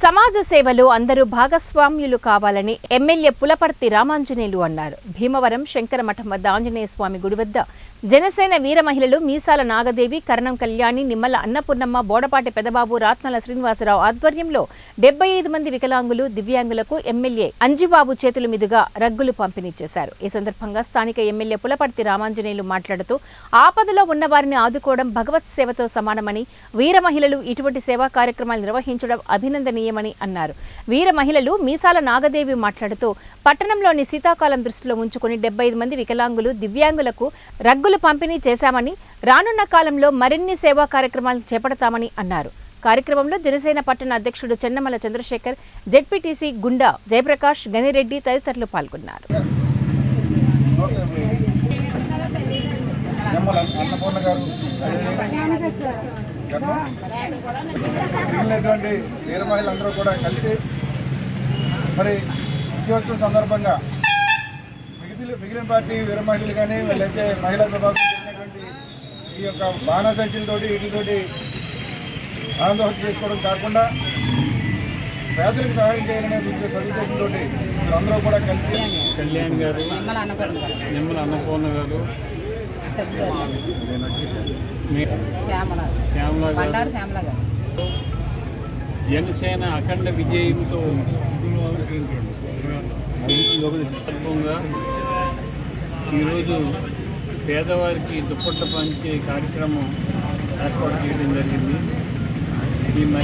సమాజ సేవలో అందరూ భాగస్వామ్యులు కావాలని ఎమ్మెల్యే పులపర్తి రామాంజనేయులు అన్నారు. భీమవరం శంకరమఠం వద్ద ఆంజనేయ స్వామి గుడి వద్ద జనసేన వీర మహిళలు మీసాల నాగదేవి, కరణం కళ్యాణి, నిమ్మల అన్నపూర్ణమ్మ, బోడపాటి పెదబాబు, రాత్నాల శ్రీనివాసరావు ఆధ్వర్యంలో 75 మంది వికలాంగులు, దివ్యాంగులకు ఎమ్మెల్యే అంజిబాబు చేతుల మీదుగా రగ్గులు పంపిణీ చేశారు. ఈ సందర్భంగా స్థానిక ఎమ్మెల్యే పులపర్తి రామాంజనేయులు మాట్లాడుతూ ఆపదలో ఉన్న వారిని ఆదుకోవడం భగవత్ సేవతో సమానమని, వీర మహిళలు ఇటువంటి సేవా కార్యక్రమాలు నిర్వహించడం అభినందనీయమని అన్నారు. వీర మహిళలు మీసాల నాగదేవి మాట్లాడుతూ పట్టణంలోని శీతాకాలం దృష్టిలో ఉంచుకుని 75 మంది వికలాంగులు, దివ్యాంగులకు రగ్గులు పంపిణీ చేశామని, రానున్న కాలంలో మరిన్ని సేవా కార్యక్రమాలు చేపడతామని అన్నారు. కార్యక్రమంలో జనసేన పట్టణ అధ్యక్షుడు చెన్నమల చంద్రశేఖర్, జెడ్పీటీసీ గుండా జయప్రకాష్, గనిరెడ్డి తదితరులు పాల్గొన్నారు. సందర్భంగా మిగిలిన పార్టీ వీర మహిళలు కానీ వీళ్ళైతే మహిళా విభాగం చేసినటువంటి ఈ యొక్క బాణాసంచులతోటి వీటితోటి ఆనందోహం చేసుకోవడం కాకుండా పేదలకు సహాయం చేయాలనే సదుద్దేశంతో అందరూ కూడా కలిసి కళ్యాణ్ గారు, నిమ్మల అన్నపూర్ణ గారు, శ్యామల గారు జనసేన అఖండ విజయంతో సందర్భంగా ఈరోజు పేదవారికి దుప్పట్ల పంచే కార్యక్రమం ఏర్పాటు చేయడం జరిగింది.